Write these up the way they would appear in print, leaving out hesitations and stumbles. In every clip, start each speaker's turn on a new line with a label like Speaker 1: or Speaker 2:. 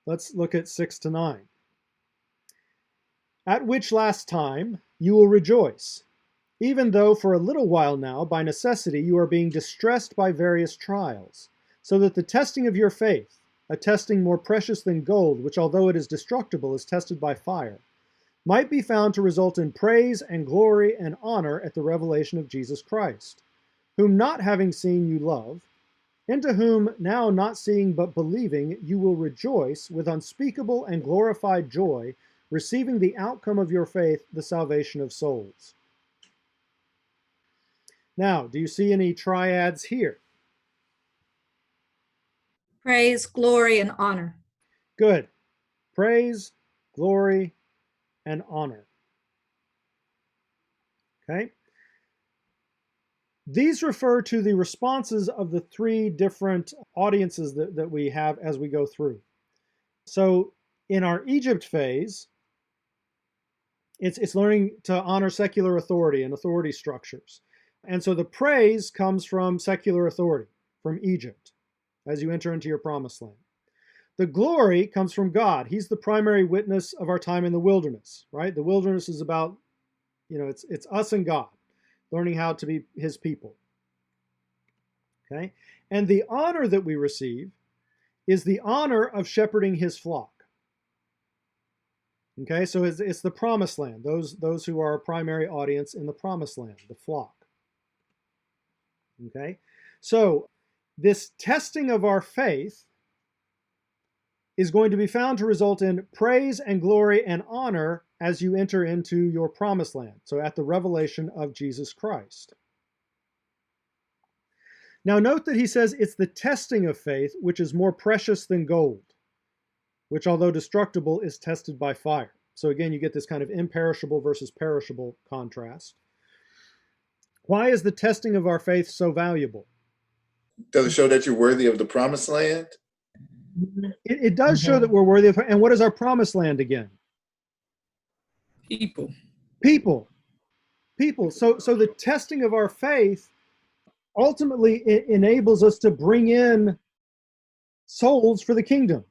Speaker 1: Let's look at 6 to 9. At which last time you will rejoice, even though for a little while now, by necessity, you are being distressed by various trials, so that the testing of your faith, a testing more precious than gold, which although it is destructible, is tested by fire, might be found to result in praise and glory and honor at the revelation of Jesus Christ, whom not having seen you love, into whom now not seeing but believing you will rejoice with unspeakable and glorified joy, receiving the outcome of your faith, the salvation of souls. Now, do you see any triads here?
Speaker 2: Praise, glory, and honor.
Speaker 1: Good. Praise, glory, and honor. Okay? These refer to the responses of the three different audiences that we have as we go through. So in our Egypt phase, it's learning to honor secular authority and authority structures. And so the praise comes from secular authority, from Egypt, as you enter into your promised land. The glory comes from God. He's the primary witness of our time in the wilderness, right? The wilderness is about, it's us and God, learning how to be his people. Okay? And the honor that we receive is the honor of shepherding his flock. Okay, so it's the promised land, those who are our primary audience in the promised land, the flock. Okay, so this testing of our faith is going to be found to result in praise and glory and honor as you enter into your promised land, so at the revelation of Jesus Christ. Now note that he says it's the testing of faith which is more precious than gold, which although destructible is tested by fire. So again, you get this kind of imperishable versus perishable contrast. Why is the testing of our faith so valuable?
Speaker 3: Does it show that you're worthy of the promised land?
Speaker 1: It does show that we're worthy of, and what is our promised land again?
Speaker 4: People.
Speaker 1: So the testing of our faith ultimately enables us to bring in souls for the kingdom.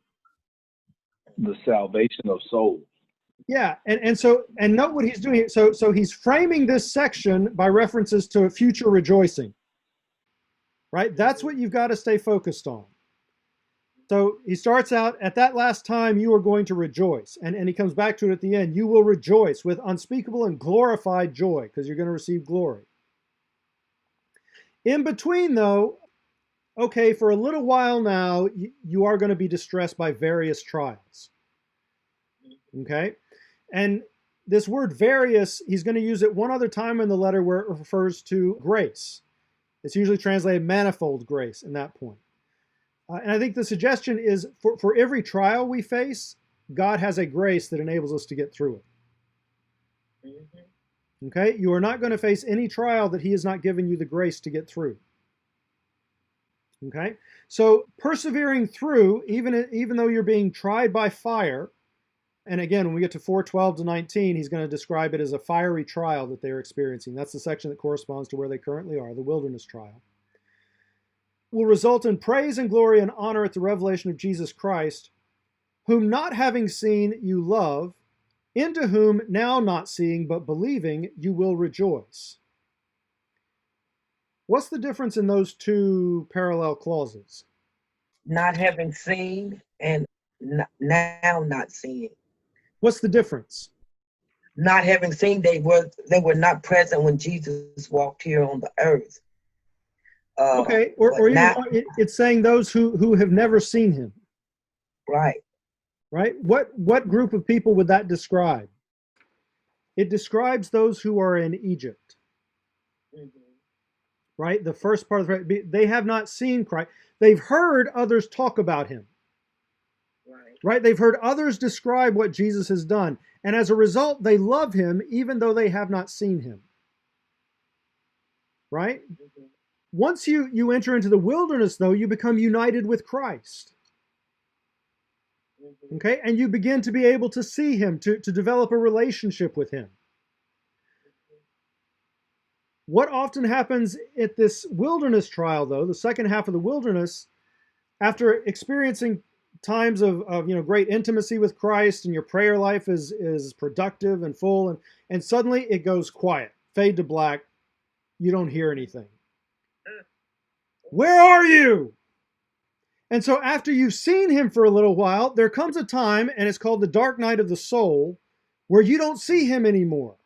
Speaker 5: The salvation of souls.
Speaker 1: Yeah, and note what he's doing here. So he's framing this section by references to future rejoicing. Right? That's what you've got to stay focused on. So he starts out, at that last time you are going to rejoice. And he comes back to it at the end. You will rejoice with unspeakable and glorified joy, because you're going to receive glory. In between, though, okay, for a little while now, you are going to be distressed by various trials. Okay? And this word various, he's going to use it one other time in the letter where it refers to grace. It's usually translated manifold grace in that point. And I think the suggestion is for every trial we face, God has a grace that enables us to get through it. Mm-hmm. Okay? You are not going to face any trial that he has not given you the grace to get through. Okay? So persevering through, even though you're being tried by fire, and again, when we get to 4:12 to 19, he's going to describe it as a fiery trial that they're experiencing. That's the section that corresponds to where they currently are, the wilderness trial. Will result in praise and glory and honor at the revelation of Jesus Christ, whom not having seen you love, into whom now not seeing but believing you will rejoice. What's the difference in those two parallel clauses?
Speaker 6: Not having seen and now not seeing.
Speaker 1: What's the difference?
Speaker 6: Not having seen, they were not present when Jesus walked here on the earth.
Speaker 1: Okay, or now, it's saying those who have never seen him.
Speaker 6: Right.
Speaker 1: Right? What group of people would that describe? It describes those who are in Egypt. Mm-hmm. Right? The first part of the, they have not seen Christ. They've heard others talk about him. Right? They've heard others describe what Jesus has done. And as a result, they love him even though they have not seen him. Right? Mm-hmm. Once you enter into the wilderness, though, you become united with Christ. Mm-hmm. Okay? And you begin to be able to see him, to develop a relationship with him. Mm-hmm. What often happens at this wilderness trial, though, the second half of the wilderness, after experiencing times of great intimacy with Christ, and your prayer life is productive and full, and suddenly it goes quiet, fade to black. You don't hear anything. Where are you? And so after you've seen him for a little while, there comes a time, and it's called the dark night of the soul, where you don't see him anymore.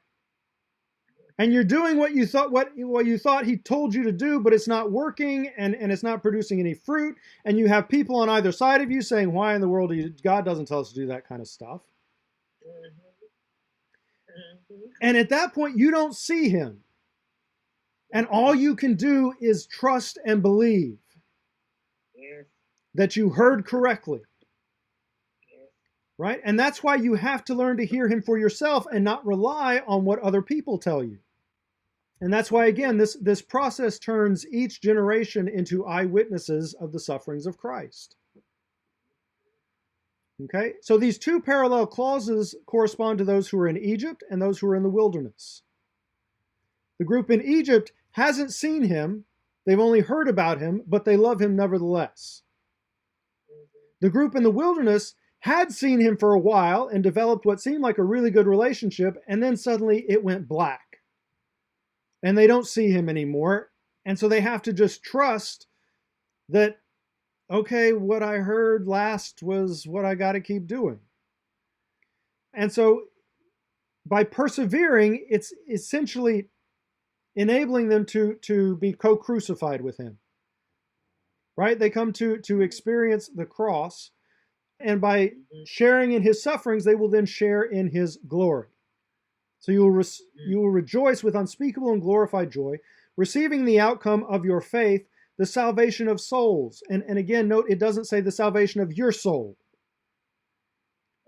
Speaker 1: And you're doing what you thought he told you to do, but it's not working, and it's not producing any fruit. And you have people on either side of you saying, why in the world God doesn't tell us to do that kind of stuff? And at that point, you don't see him. And all you can do is trust and believe that you heard correctly. Right? And that's why you have to learn to hear him for yourself and not rely on what other people tell you. And that's why, again, this process turns each generation into eyewitnesses of the sufferings of Christ. Okay? So these two parallel clauses correspond to those who are in Egypt and those who are in the wilderness. The group in Egypt hasn't seen him. They've only heard about him, but they love him nevertheless. The group in the wilderness had seen him for a while and developed what seemed like a really good relationship, and then suddenly it went black. And they don't see him anymore, and so they have to just trust that, okay, what I heard last was what I got to keep doing. And so by persevering, it's essentially enabling them to be co-crucified with him. Right? They come to experience the cross, and by sharing in his sufferings, they will then share in his glory. So you will rejoice with unspeakable and glorified joy, receiving the outcome of your faith, the salvation of souls. And again, note, it doesn't say the salvation of your soul,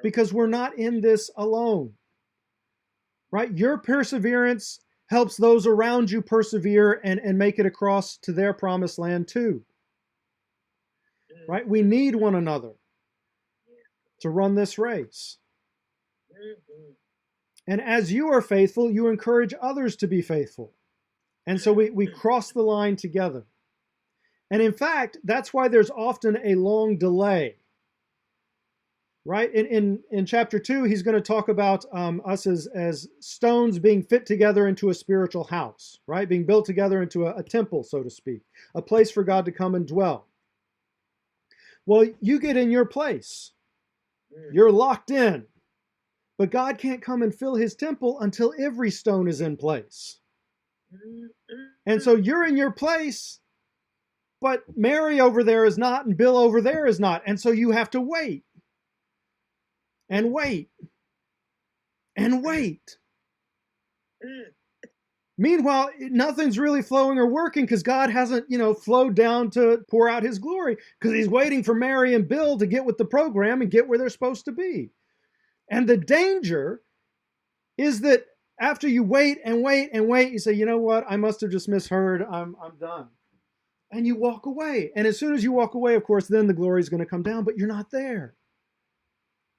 Speaker 1: because we're not in this alone. Right? Your perseverance helps those around you persevere and make it across to their promised land too. Right? We need one another to run this race. And as you are faithful, you encourage others to be faithful. And so we cross the line together. And in fact, that's why there's often a long delay. Right? In chapter 2, he's going to talk about us as stones being fit together into a spiritual house, right? Being built together into a temple, so to speak, a place for God to come and dwell. Well, you get in your place. You're locked in. But God can't come and fill his temple until every stone is in place. And so you're in your place, but Mary over there is not, and Bill over there is not. And so you have to wait. And wait. And wait. Meanwhile, nothing's really flowing or working because God hasn't, flowed down to pour out his glory, because he's waiting for Mary and Bill to get with the program and get where they're supposed to be. And the danger is that after you wait and wait and wait, you say, you know what, I must have just misheard, I'm done. And you walk away. And as soon as you walk away, of course, then the glory is going to come down, but you're not there.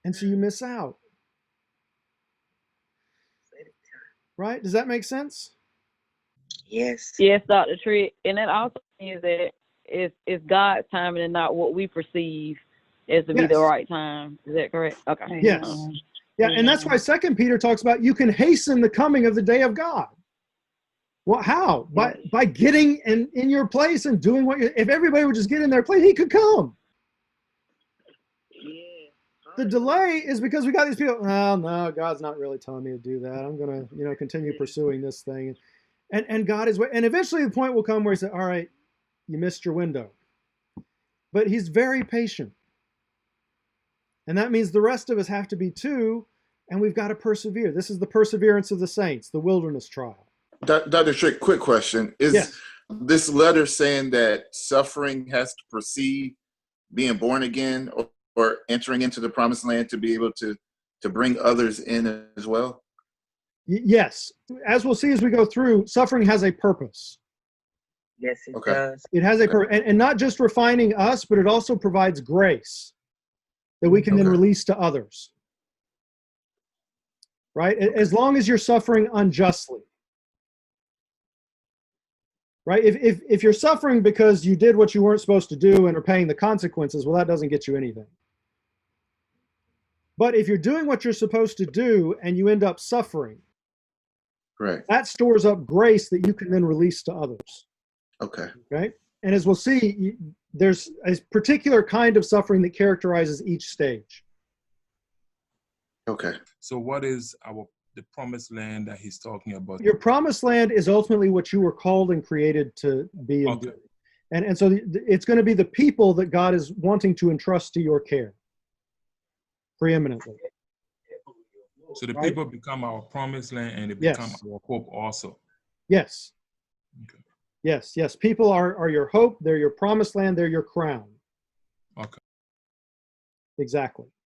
Speaker 1: And so you miss out. Right? Does that make sense?
Speaker 6: Yes.
Speaker 4: Yes, Dr. Trick. And that also means that it's God's timing and not what we perceive as to be the right time. Is that correct? Okay.
Speaker 1: Yes. Yeah, and that's why 2 Peter talks about you can hasten the coming of the day of God. Well, how? By getting in your place and doing if everybody would just get in their place, he could come. The delay is because we got these people, oh, no, God's not really telling me to do that. I'm going to, continue pursuing this thing. And God is, and eventually the point will come where he says, all right, you missed your window. But he's very patient. And that means the rest of us have to be too, and we've got to persevere. This is the perseverance of the saints, the wilderness trial.
Speaker 3: Dr. Trick, quick question. Is this letter saying that suffering has to precede being born again or entering into the promised land to be able to bring others in as well?
Speaker 1: Yes. As we'll see as we go through, suffering has a purpose.
Speaker 6: Yes, it does.
Speaker 1: It has a purpose. And not just refining us, but it also provides grace that we can then release to others. Right? As long as you're suffering unjustly. Right? If you're suffering because you did what you weren't supposed to do and are paying the consequences, well, that doesn't get you anything. But if you're doing what you're supposed to do and you end up suffering,
Speaker 3: Right.
Speaker 1: that stores up grace that you can then release to others.
Speaker 3: Okay.
Speaker 1: Okay? And as we'll see, there's a particular kind of suffering that characterizes each stage.
Speaker 3: Okay.
Speaker 7: So what is the promised land that he's talking about?
Speaker 1: Your promised land is ultimately what you were called and created to be and do. And so it's going to be the people that God is wanting to entrust to your care, preeminently.
Speaker 7: So the
Speaker 1: Right?
Speaker 7: people become our promised land and they become our hope also.
Speaker 1: Yes.
Speaker 7: Okay.
Speaker 1: Yes, yes. People are your hope, they're your promised land, they're your crown.
Speaker 7: Okay.
Speaker 1: Exactly.